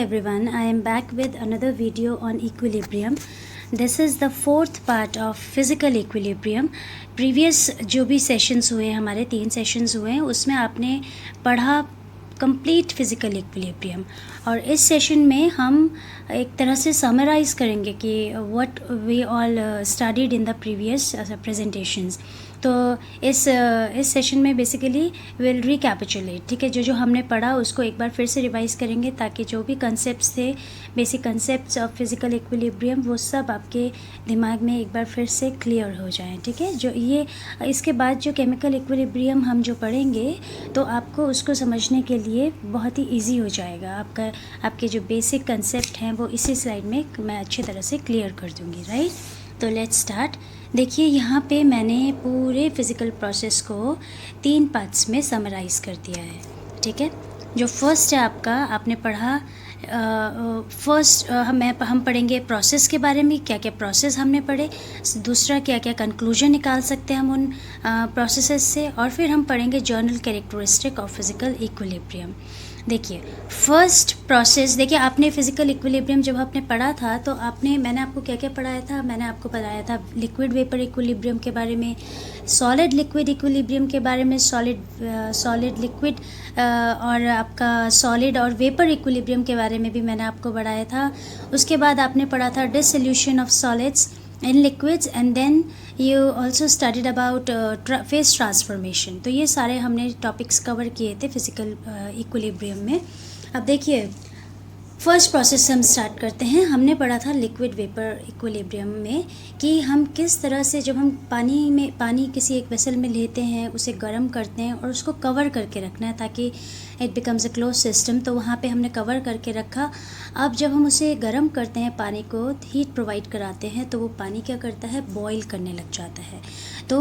everyone, I am back with another video on equilibrium. This is the fourth part of physical equilibrium. Previous जो भी sessions हुए हैं, हमारे 3 sessions हुए हैं, उसमें आपने पढ़ा कंप्लीट फिज़िकल इक्विलिब्रियम, और इस सेशन में हम एक तरह से समराइज़ करेंगे कि what we all studied in the previous presentations. तो इस सेशन में बेसिकली विल रिकैपिचुलेट, ठीक है, जो हमने पढ़ा उसको एक बार फिर से रिवाइज़ करेंगे ताकि जो भी कंसेप्ट्स थे, basic concepts of physical equilibrium, वो सब आपके दिमाग में एक बार फिर से क्लियर हो जाएं. ठीक है, जो ये इसके बाद जो केमिकल इक्विलिब्रियम हम जो पढ़ेंगे तो आपको उसको समझने के लिए बहुत ही ईजी हो जाएगा. आपके जो बेसिक कंसेप्ट हैं वो इसी स्लाइड में मैं अच्छी तरह से क्लियर कर दूँगी. राइट, तो लेट्स स्टार्ट. देखिए यहाँ पे मैंने पूरे फिज़िकल प्रोसेस को 3 पार्ट्स में समराइज़ कर दिया है. ठीक है, जो फर्स्ट है आपका, आपने पढ़ा फर्स्ट हम पढ़ेंगे प्रोसेस के बारे में, क्या क्या प्रोसेस हमने पढ़े, दूसरा क्या क्या कंक्लूजन निकाल सकते हैं हम उन प्रोसेसेस से, और फिर हम पढ़ेंगे journal characteristic of physical equilibrium. देखिए फर्स्ट प्रोसेस, देखिए आपने फिज़िकल इक्विलिब्रियम जब आपने पढ़ा था तो मैंने आपको क्या क्या पढ़ाया था. मैंने आपको बताया था लिक्विड वेपर इक्विलिब्रियम के बारे में, सॉलिड लिक्विड इक्विलिब्रियम के बारे में, सॉलिड लिक्विड और आपका सॉलिड और वेपर इक्विलिब्रियम के बारे में भी मैंने आपको पढ़ाया था. उसके बाद आपने पढ़ा था dissolution of solids in liquids, and then you also studied about phase transformation. तो ये सारे हमने टॉपिक्स कवर किए थे फिज़िकल इक्विलिब्रियम में. अब देखिए फर्स्ट प्रोसेस हम स्टार्ट करते हैं. हमने पढ़ा था लिक्विड वेपर इक्विलिब्रियम में कि हम किस तरह से जब हम पानी किसी एक वेसल में लेते हैं, उसे गर्म करते हैं और उसको कवर करके रखना है ताकि it becomes a close system. तो वहाँ पे हमने कवर करके रखा. अब जब हम उसे गर्म करते हैं, पानी को हीट प्रोवाइड कराते हैं, तो वो पानी क्या करता है, बॉईल करने लग जाता है. तो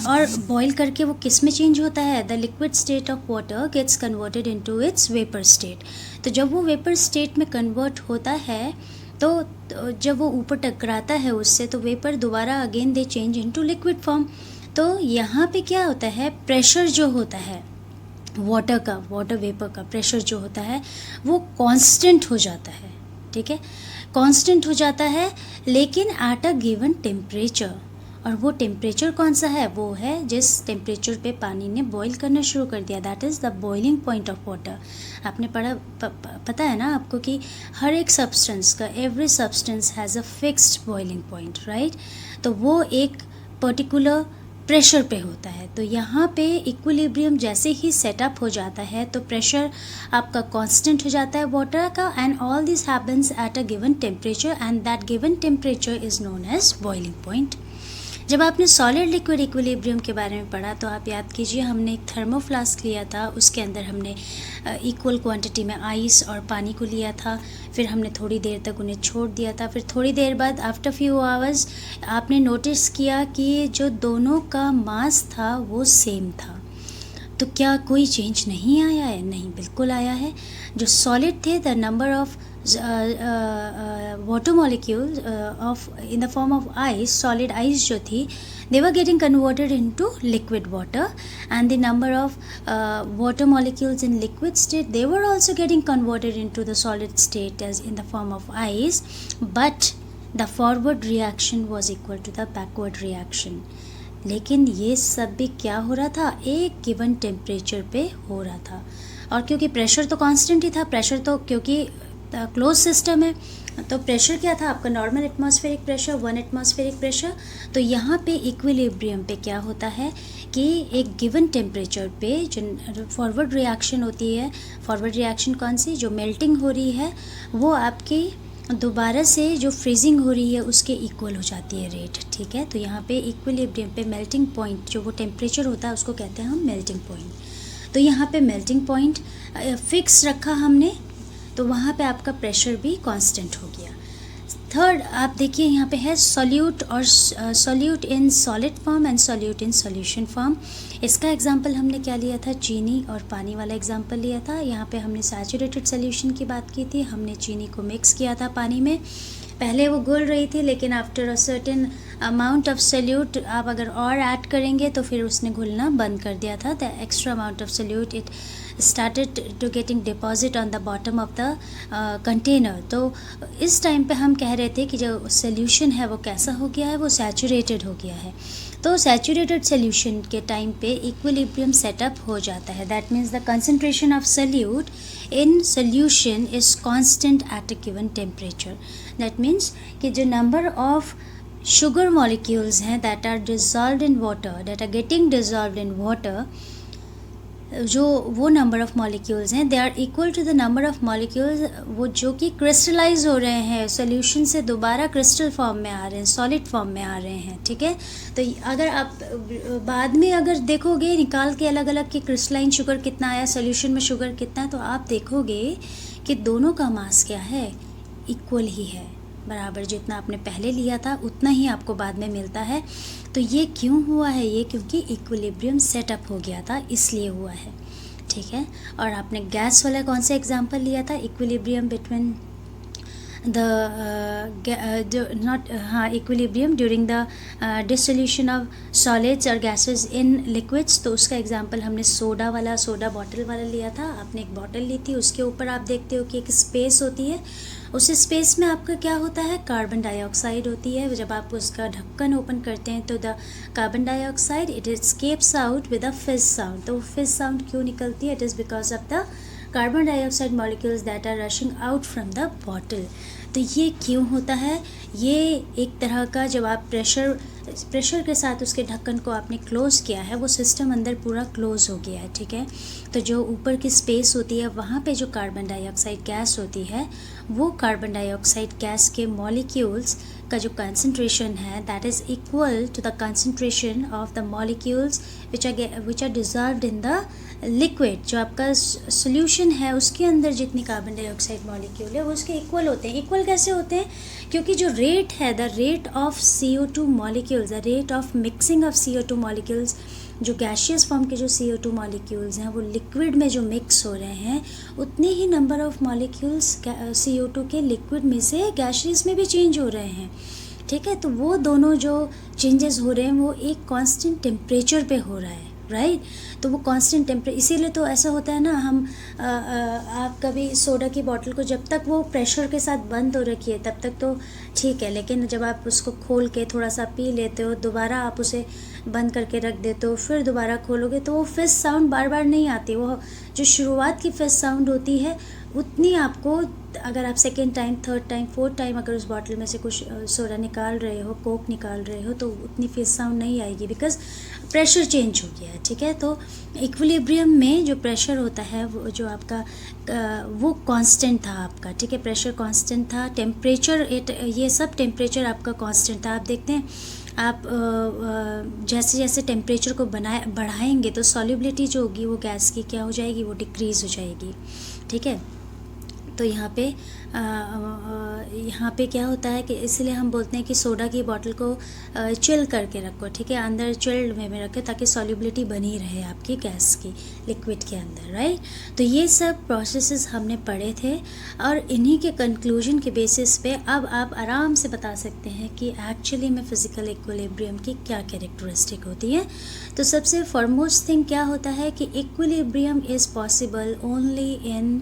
और बॉईल करके वो किस में चेंज होता है, the liquid state of water gets converted into its vapour state. तो जब वो वेपर स्टेट में कन्वर्ट होता है तो जब वो ऊपर टकराता है उससे, तो वेपर दोबारा again they change into liquid form. तो यहाँ पे क्या होता है, प्रेशर जो होता है वाटर वेपर का प्रेशर जो होता है वो कांस्टेंट हो जाता है. ठीक है, कांस्टेंट हो जाता है, लेकिन एट अ गिवन टेम्परेचर. और वो टेम्परेचर कौन सा है, वो है जिस टेम्परेचर पे पानी ने बॉईल करना शुरू कर दिया, that is the boiling point of water. आपने पढ़ा पता है ना आपको कि हर एक सब्सटेंस का, every substance has a fixed boiling point, right. तो वो एक पर्टिकुलर प्रेशर पे होता है. तो यहाँ पे इक्विलिब्रियम जैसे ही सेटअप हो जाता है तो प्रेशर आपका कांस्टेंट हो जाता है वाटर का, and all this happens at a given temperature, and that given temperature is known as boiling point. जब आपने सॉलिड लिक्विड इक्विलिब्रियम के बारे में पढ़ा तो आप याद कीजिए, हमने एक थर्मोफ्लास्क लिया था, उसके अंदर हमने इक्वल क्वांटिटी में आइस और पानी को लिया था. फिर हमने थोड़ी देर तक उन्हें छोड़ दिया था. फिर थोड़ी देर बाद आफ्टर फ्यू आवर्स आपने नोटिस किया कि जो दोनों का मास था वो सेम था. तो क्या कोई चेंज नहीं आया है? नहीं, बिल्कुल आया है. जो सॉलिड थे, the number of water molecules in the form of ice, solid ice जो थी, they were getting converted into liquid water, and the number of water molecules in liquid state, they were also getting converted into the solid state as in the form of ice, but the forward reaction was equal to the backward reaction. लेकिन ये सब भी क्या हो रहा था, एक given temperature पे हो रहा था. और क्योंकि प्रेशर तो कांस्टेंट ही था, प्रेशर तो क्योंकि क्लोज सिस्टम है, तो प्रेशर क्या था आपका, normal atmospheric pressure, 1 atmospheric pressure. तो यहाँ पे इक्विलिब्रियम पे क्या होता है कि एक गिवन टेम्परेचर पे जो फॉरवर्ड रिएक्शन होती है, फॉरवर्ड रिएक्शन कौन सी, जो मेल्टिंग हो रही है, वो आपकी दोबारा से जो फ्रीजिंग हो रही है उसके इक्वल हो जाती है रेट. ठीक है, तो यहाँ पे इक्विलिब्रियम पे मेल्टिंग पॉइंट जो वो टेम्परेचर होता है उसको कहते हैं हम मेल्टिंग पॉइंट. तो यहाँ पे मेल्टिंग पॉइंट फिक्स रखा हमने, तो वहाँ पे आपका प्रेशर भी कांस्टेंट हो गया. थर्ड आप देखिए यहाँ पे है सॉल्यूट और solute in solid form and solute in solution form. इसका एग्जांपल हमने क्या लिया था, चीनी और पानी वाला एग्जांपल लिया था. यहाँ पे हमने सैचुरेटेड सॉल्यूशन की बात की थी, हमने चीनी को मिक्स किया था पानी में. पहले वो घुल रही थी, लेकिन after a certain amount of solute आप अगर और ऐड करेंगे तो फिर उसने घुलना बंद कर दिया था. The extra amount of solute it started to getting deposit on the bottom of the container. तो इस टाइम पे हम कह रहे थे कि जो सोल्यूशन है वो कैसा हो गया है, वो सैचुरेटेड हो गया है. तो सैचुरेटेड सोल्यूशन के टाइम पे इक्विलिब्रियम सेटअप हो जाता है. That means the concentration of solute in solution is constant at a given temperature. That means कि जो नंबर ऑफ शुगर मॉलिक्यूल्स हैं that are dissolved in water, that are getting dissolved in water, जो वो number of molecules हैं they are equal to the number of molecules वो जो कि crystallise हो रहे हैं सॉल्यूशन से, दोबारा क्रिस्टल फॉर्म में आ रहे हैं, सॉलिड फॉर्म में आ रहे हैं. ठीक है, तो अगर आप बाद में अगर देखोगे निकाल के अलग अलग कि क्रिस्टलाइन शुगर कितना आया, सॉल्यूशन में शुगर कितना है, तो आप देखोगे कि दोनों का मास क्या है, इक्वल ही है, बराबर. जितना आपने पहले लिया था उतना ही आपको बाद में मिलता है. तो ये क्यों हुआ है, ये क्योंकि इक्विलिब्रियम सेटअप हो गया था, इसलिए हुआ है. ठीक है, और आपने गैस वाला कौन सा एग्जांपल लिया था, equilibrium between equilibrium during the dissolution of solids और गैसेस इन लिक्विड्स. तो उसका एग्जांपल हमने सोडा बॉटल वाला लिया था. आपने एक बॉटल ली थी, उसके ऊपर आप देखते हो कि एक स्पेस होती है, उस स्पेस में आपका क्या होता है, कार्बन डाइऑक्साइड होती है. जब आप उसका ढक्कन ओपन करते हैं तो the carbon dioxide it escapes out with a fizz sound. तो फिज साउंड क्यों निकलती है, it is because of the carbon dioxide molecules that are rushing out from the bottle. तो ये क्यों होता है, ये एक तरह का जब आप प्रेशर के साथ उसके ढक्कन को आपने क्लोज़ किया है, वो सिस्टम अंदर पूरा क्लोज़ हो गया है. ठीक है, तो जो ऊपर की स्पेस होती है वहाँ पे जो कार्बन डाइऑक्साइड गैस होती है, वो कार्बन डाइऑक्साइड गैस के मॉलिक्यूल्स का जो कंसंट्रेशन है that is equal to the concentration of the molecules which are dissolved in the liquid. जो आपका सोल्यूशन है उसके अंदर जितनी कार्बन डाइऑक्साइड मॉलिक्यूल है वो उसके इक्वल होते हैं. इक्वल कैसे होते हैं, क्योंकि जो रेट है, the rate of CO2 molecules, the rate of mixing of CO2 molecules, जो गैशियस फॉर्म के जो CO2 मॉलिक्यूल्स हैं वो लिक्विड में जो मिक्स हो रहे हैं, उतने ही नंबर ऑफ़ मॉलिक्यूल्स CO2 के लिक्विड में से गैशियस में भी चेंज हो रहे हैं. ठीक है, तो वो दोनों जो चेंजेस हो रहे हैं वो एक कांस्टेंट टेम्परेचर पे हो रहा है, राइट. तो वो कांस्टेंट टेम्परेचर, इसीलिए तो ऐसा होता है ना, हम आप कभी सोडा की बॉटल को जब तक वो प्रेशर के साथ बंद हो रखी है तब तक तो ठीक है, लेकिन जब आप उसको खोल के थोड़ा सा पी लेते हो, दोबारा आप उसे बंद करके रख देते हो, फिर दोबारा खोलोगे तो वो फिश साउंड बार बार नहीं आती. वो जो शुरुआत की फिश साउंड होती है उतनी आपको, अगर आप second time, third time, fourth time अगर उस बॉटल में से कुछ सोडा निकाल रहे हो, कोक निकाल रहे हो, तो उतनी फिश साउंड नहीं आएगी, बिकॉज प्रेशर चेंज हो गया है. ठीक है, तो इक्विलिब्रियम में जो प्रेशर होता है वो जो आपका वो कांस्टेंट था आपका. ठीक है, प्रेशर कांस्टेंट था, टेम्परेचर ये सब टेम्परेचर आपका कांस्टेंट था. आप देखते हैं आप जैसे जैसे टेम्परेचर को बढ़ाएंगे तो सॉल्युबिलिटी जो होगी वो गैस की क्या हो जाएगी, वो डिक्रीज़ हो जाएगी. ठीक है, तो यहाँ पे क्या होता है कि इसलिए हम बोलते हैं कि सोडा की बोतल को चिल करके रखो. ठीक है, अंदर चिल्ड में रखो ताकि सॉल्युबिलिटी बनी रहे आपकी गैस की लिक्विड के अंदर, राइट. तो ये सब प्रोसेसेस हमने पढ़े थे और इन्हीं के कंक्लूजन के बेसिस पे अब आप आराम से बता सकते हैं कि एक्चुअली में फिज़िकल इक्विलिब्रियम की क्या कैरेक्टरिस्टिक होती है. तो सबसे फॉरमोस्ट थिंग क्या होता है कि equilibrium is possible only in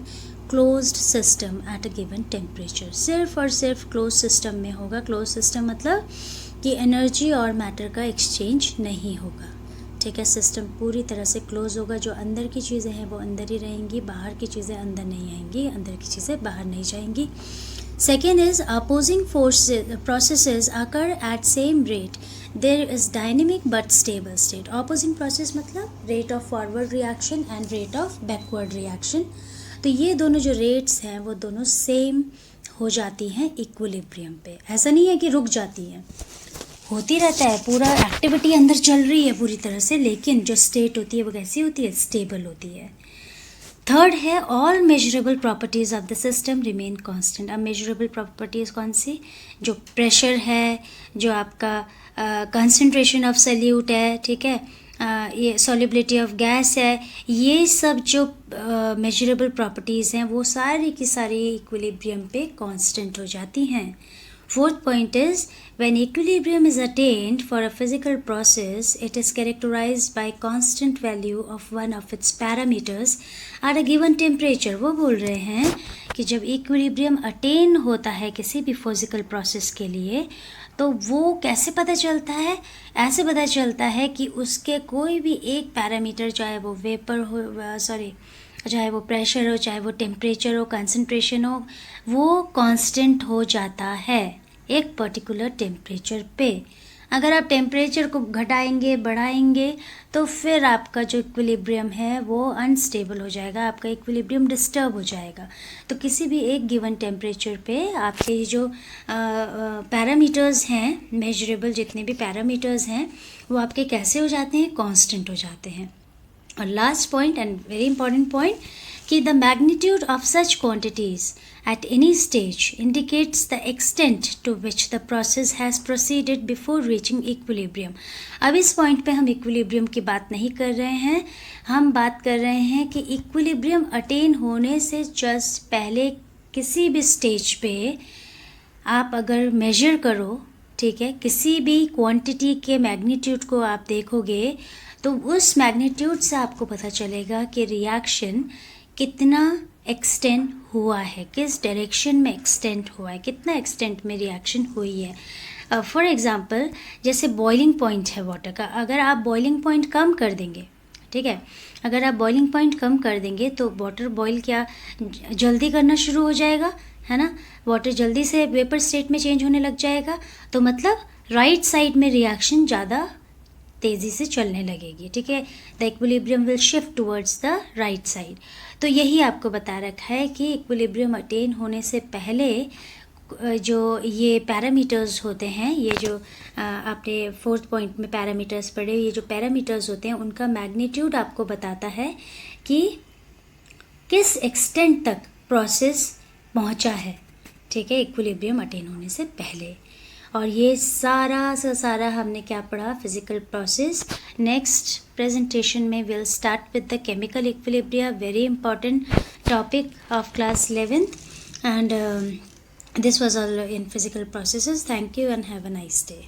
closed system eight a given temperature. सिर्फ और सिर्फ क्लोज सिस्टम में होगा. क्लोज सिस्टम मतलब कि एनर्जी और मैटर का एक्सचेंज नहीं होगा. ठीक है, सिस्टम पूरी तरह से क्लोज होगा. जो अंदर की चीज़ें हैं वो अंदर ही रहेंगी, बाहर की चीज़ें अंदर नहीं आएंगी, अंदर की चीज़ें बाहर नहीं जाएंगी. Second is opposing processes occur at same rate. There is dynamic but stable state. Opposing process मतलब rate of forward reaction and rate of backward reaction. तो ये दोनों जो रेट्स हैं वो दोनों सेम हो जाती हैं इक्विलिब्रियम पे. ऐसा नहीं है कि रुक जाती हैं, होती रहता है, पूरा एक्टिविटी अंदर चल रही है पूरी तरह से, लेकिन जो स्टेट होती है वो कैसी होती है, स्टेबल होती है. थर्ड है all measurable properties of the system remain constant. अब मेजरेबल प्रॉपर्टीज़ कौन सी, जो प्रेशर है, जो आपका कंसंट्रेशन ऑफ सॉल्यूट है, ठीक है, ये सॉल्युबिलिटी ऑफ गैस है, ये सब जो मेजरेबल प्रॉपर्टीज़ हैं वो सारी की सारी इक्विलिब्रियम पे कांस्टेंट हो जाती हैं. Fourth point is, when equilibrium is attained for a physical process, it is characterized by constant value of one of its parameters at a given temperature. वो बोल रहे हैं कि जब equilibrium attain होता है किसी भी physical process के लिए, तो वो कैसे पता चलता है? ऐसे पता चलता है कि उसके कोई भी एक पैरामीटर, चाहे वो वेपर हो, चाहे वो प्रेशर हो, चाहे वो टेम्परेचर हो, कंसंट्रेशन हो, वो कांस्टेंट हो जाता है एक पर्टिकुलर टेम्परेचर पे. अगर आप टेम्परेचर को घटाएंगे, बढ़ाएंगे, तो फिर आपका जो इक्विलिब्रियम है वो अनस्टेबल हो जाएगा, आपका इक्विलिब्रियम डिस्टर्ब हो जाएगा. तो किसी भी एक गिवन टेम्परेचर पे आपके जो पैरामीटर्स हैं, मेजरेबल जितने भी पैरामीटर्स हैं, वो आपके कैसे हो जाते हैं? कांस्टेंट हो जाते हैं. और last point and very important point कि the magnitude of such quantities at any stage indicates the extent to which the process has proceeded before reaching equilibrium. अब इस पॉइंट पे हम इक्विलिब्रियम की बात नहीं कर रहे हैं, हम बात कर रहे हैं कि इक्विलिब्रियम अटेन होने से जस्ट पहले किसी भी स्टेज पे आप अगर मेजर करो, ठीक है, किसी भी क्वांटिटी के मैग्नीट्यूड को आप देखोगे तो उस मैग्नीट्यूड से आपको पता चलेगा कि रिएक्शन कितना एक्सटेंड हुआ है, किस डायरेक्शन में एक्सटेंड हुआ है, कितना एक्सटेंट में रिएक्शन हुई है. फॉर एग्ज़ाम्पल, जैसे बॉइलिंग पॉइंट है वाटर का, अगर आप बॉइलिंग पॉइंट कम कर देंगे, ठीक है, अगर आप बॉइलिंग पॉइंट कम कर देंगे तो वाटर बॉईल क्या जल्दी करना शुरू हो जाएगा, है ना, वाटर जल्दी से वेपर स्टेट में चेंज होने लग जाएगा. तो मतलब राइट साइड में रिएक्शन ज़्यादा तेज़ी से चलने लगेगी, ठीक है, the equilibrium will shift towards the right side. तो यही आपको बता रखा है कि इक्विलिब्रियम अटेन होने से पहले जो ये पैरामीटर्स होते हैं, ये जो आपने फोर्थ पॉइंट में पैरामीटर्स पढ़े, ये जो पैरामीटर्स होते हैं उनका मैग्नीट्यूड आपको बताता है कि किस एक्सटेंट तक प्रोसेस पहुंचा है, ठीक है, इक्विलिब्रियम अटेन होने से पहले. और ये सारा हमने क्या पढ़ा? Physical process. नेक्स्ट प्रेजेंटेशन में will start with the chemical equilibria, very important topic of class 11th, and this was all in physical processes. Thank you and have a nice day.